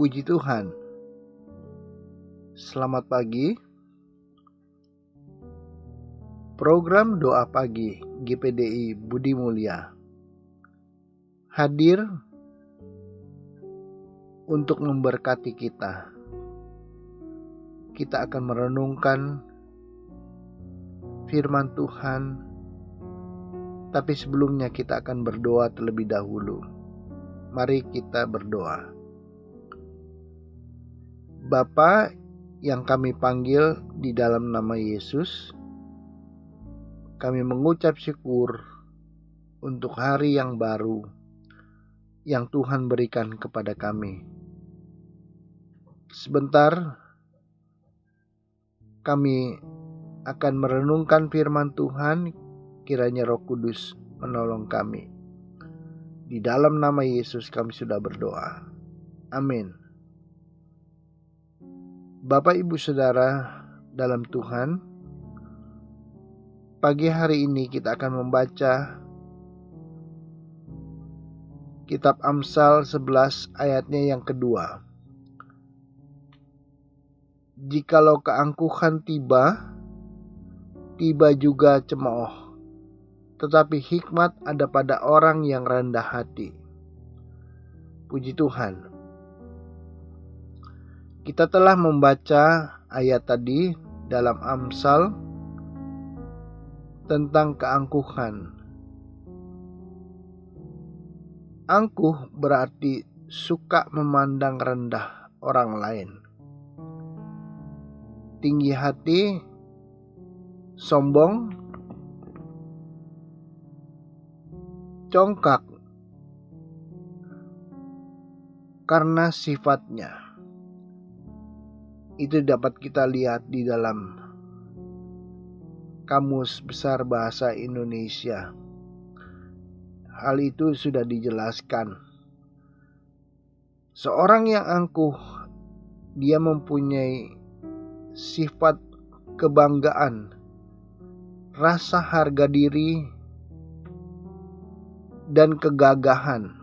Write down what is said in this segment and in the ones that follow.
Puji Tuhan. Selamat pagi. Program Doa Pagi GPDI Budi Mulia hadir untuk memberkati kita. Kita akan merenungkan firman Tuhan, tapi sebelumnya kita akan berdoa terlebih dahulu. Mari kita berdoa. Bapa yang kami panggil di dalam nama Yesus, kami mengucap syukur untuk hari yang baru yang Tuhan berikan kepada kami. Sebentar kami akan merenungkan firman Tuhan, kiranya Roh Kudus menolong kami. Di dalam nama Yesus kami sudah berdoa. Amin. Bapak, Ibu, Saudara dalam Tuhan, pagi hari ini kita akan membaca kitab Amsal 11 ayatnya yang kedua. Jikalau keangkuhan tiba juga cemooh, tetapi hikmat ada pada orang yang rendah hati. Puji Tuhan. Kita telah membaca ayat tadi dalam Amsal tentang keangkuhan. Angkuh berarti suka memandang rendah orang lain. Tinggi hati, sombong, congkak karena sifatnya. Itu dapat kita lihat di dalam Kamus Besar Bahasa Indonesia. Hal itu sudah dijelaskan. Seorang yang angkuh, dia mempunyai sifat kebanggaan, rasa harga diri, dan kegagahan.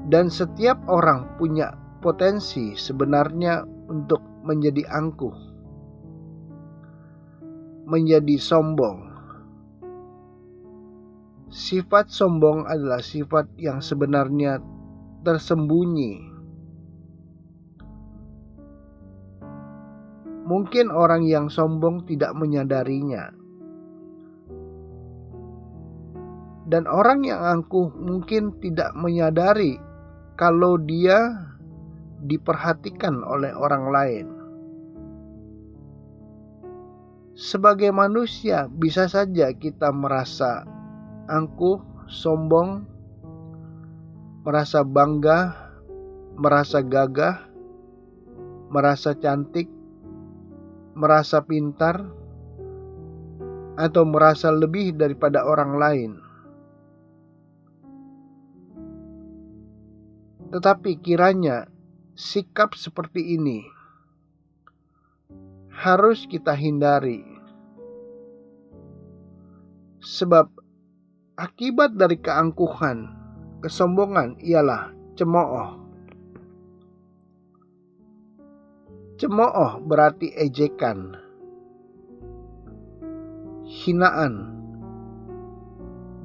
Dan setiap orang punya potensi sebenarnya untuk menjadi angkuh, menjadi sombong. Sifat sombong adalah sifat yang sebenarnya tersembunyi. Mungkin orang yang sombong tidak menyadarinya. Dan orang yang angkuh mungkin tidak menyadari kalau dia diperhatikan oleh orang lain. Sebagai manusia bisa saja kita merasa angkuh, sombong, merasa bangga, merasa gagah, merasa cantik, merasa pintar, atau merasa lebih daripada orang lain. Tetapi kiranya sikap seperti ini harus kita hindari. Sebab akibat dari keangkuhan, kesombongan ialah cemooh. Cemooh berarti ejekan, hinaan,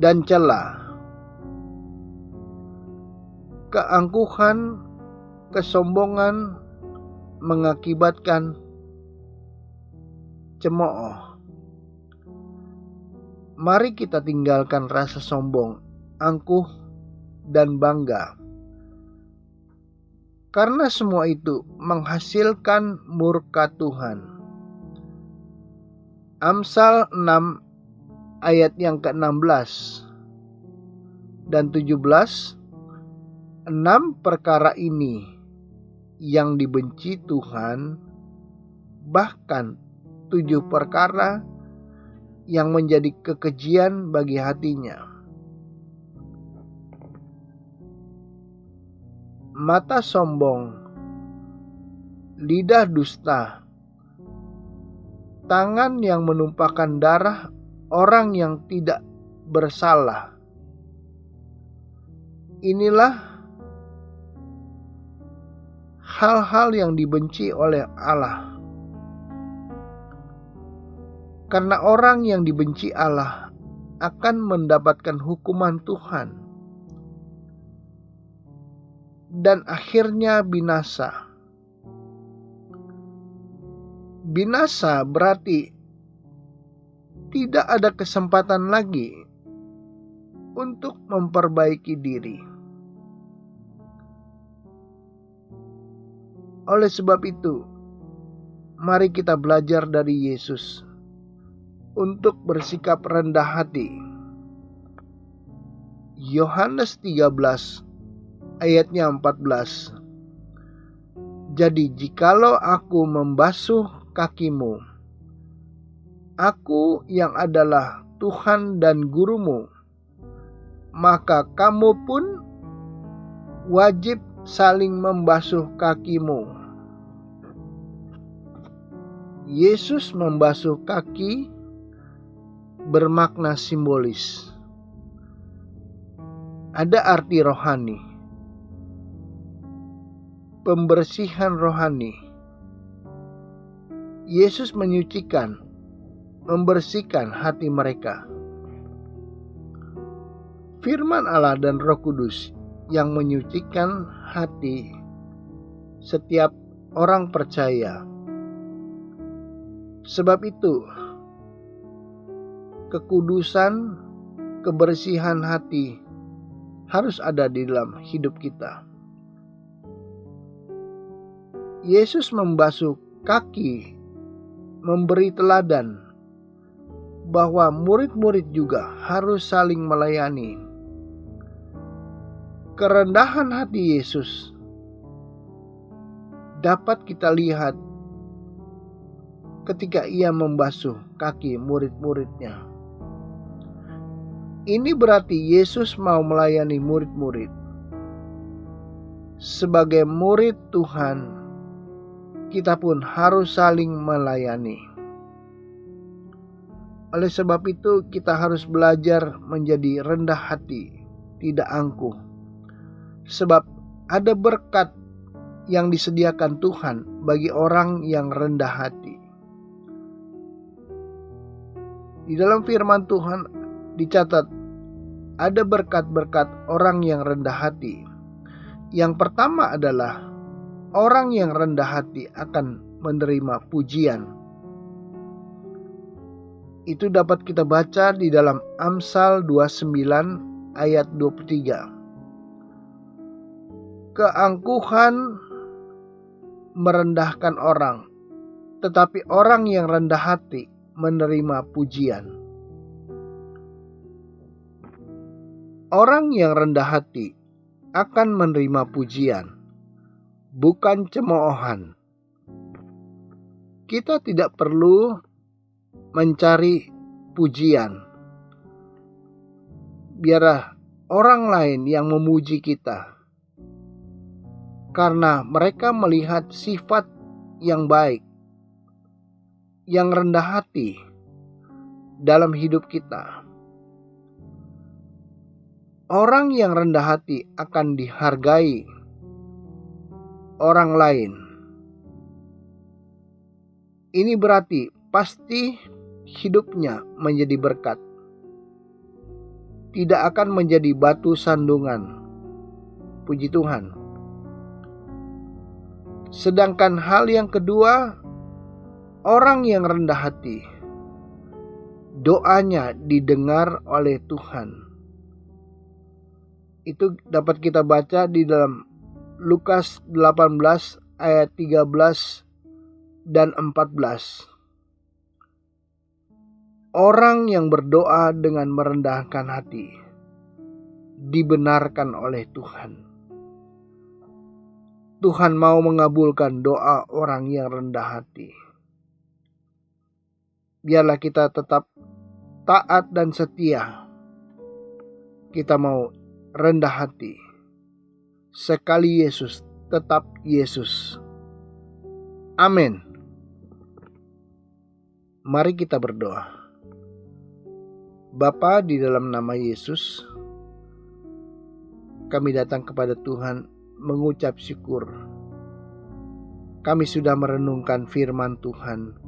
dan cela. Keangkuhan, kesombongan mengakibatkan cemooh. Mari kita tinggalkan rasa sombong, angkuh, dan bangga. Karena semua itu menghasilkan murka Tuhan. Amsal 6 ayat yang ke-16 dan 17. 6 perkara ini yang dibenci Tuhan, bahkan 7 perkara yang menjadi kekejian bagi hatinya. Mata sombong, lidah dusta, tangan yang menumpahkan darah orang yang tidak bersalah. Inilah hal-hal yang dibenci oleh Allah. Karena orang yang dibenci Allah akan mendapatkan hukuman Tuhan dan akhirnya binasa. Binasa berarti tidak ada kesempatan lagi untuk memperbaiki diri. Oleh sebab itu, mari kita belajar dari Yesus untuk bersikap rendah hati. Yohanes 13 ayatnya 14. Jadi jikalau aku membasuh kakimu, aku yang adalah Tuhan dan gurumu, maka kamu pun wajib saling membasuh kakimu. Yesus membasuh kaki bermakna simbolis. Ada arti rohani. Pembersihan rohani. Yesus menyucikan, membersihkan hati mereka. Firman Allah dan Roh Kudus yang menyucikan hati setiap orang percaya. Sebab itu, kekudusan, kebersihan hati harus ada di dalam hidup kita. Yesus membasuh kaki, memberi teladan bahwa murid-murid juga harus saling melayani. Kerendahan hati Yesus dapat kita lihat ketika ia membasuh kaki murid-muridnya. Ini berarti Yesus mau melayani murid-murid. Sebagai murid Tuhan, kita pun harus saling melayani. Oleh sebab itu, kita harus belajar menjadi rendah hati, tidak angkuh. Sebab ada berkat yang disediakan Tuhan bagi orang yang rendah hati. Di dalam firman Tuhan dicatat ada berkat-berkat orang yang rendah hati. Yang pertama adalah orang yang rendah hati akan menerima pujian. Itu dapat kita baca di dalam Amsal 29 ayat 23. Keangkuhan merendahkan orang, tetapi orang yang rendah hati menerima pujian. Orang yang rendah hati akan menerima pujian, bukan cemoohan. Kita tidak perlu mencari pujian. Biarlah orang lain yang memuji kita, karena mereka melihat sifat yang baik, yang rendah hati dalam hidup kita. Orang yang rendah hati akan dihargai orang lain. Ini berarti pasti hidupnya menjadi berkat. Tidak akan menjadi batu sandungan. Puji Tuhan. Sedangkan hal yang kedua, orang yang rendah hati, doanya didengar oleh Tuhan. Itu dapat kita baca di dalam Lukas 18 ayat 13 dan 14. Orang yang berdoa dengan merendahkan hati dibenarkan oleh Tuhan. Tuhan mau mengabulkan doa orang yang rendah hati. Biarlah kita tetap taat dan setia. Kita mau rendah hati. Sekali Yesus, tetap Yesus. Amin. Mari kita berdoa. Bapa, di dalam nama Yesus, kami datang kepada Tuhan mengucap syukur kami sudah merenungkan firman Tuhan.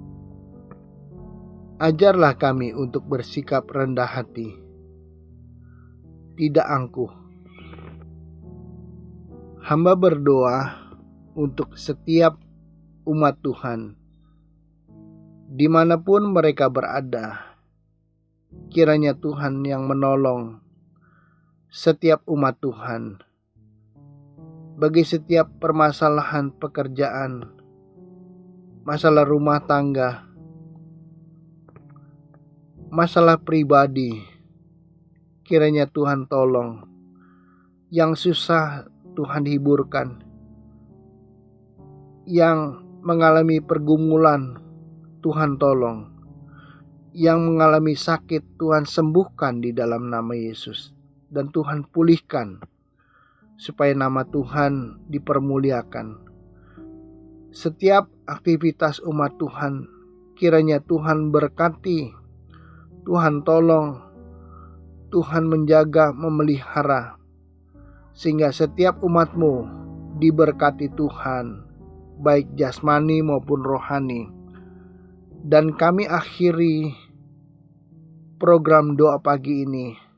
Ajarlah kami untuk bersikap rendah hati, tidak angkuh. Hamba berdoa untuk setiap umat Tuhan, dimanapun mereka berada. Kiranya Tuhan yang menolong setiap umat Tuhan. Bagi setiap permasalahan pekerjaan, masalah rumah tangga, masalah pribadi, kiranya Tuhan tolong. Yang susah Tuhan hiburkan, yang mengalami pergumulan Tuhan tolong, yang mengalami sakit Tuhan sembuhkan di dalam nama Yesus, dan Tuhan pulihkan supaya nama Tuhan dipermuliakan. Setiap aktivitas umat Tuhan, kiranya Tuhan berkati, Tuhan tolong, Tuhan menjaga, memelihara, sehingga setiap umat-Mu diberkati Tuhan, baik jasmani maupun rohani. Dan kami akhiri program doa pagi ini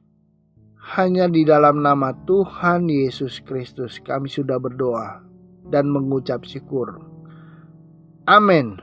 hanya di dalam nama Tuhan Yesus Kristus kami sudah berdoa dan mengucap syukur. Amin.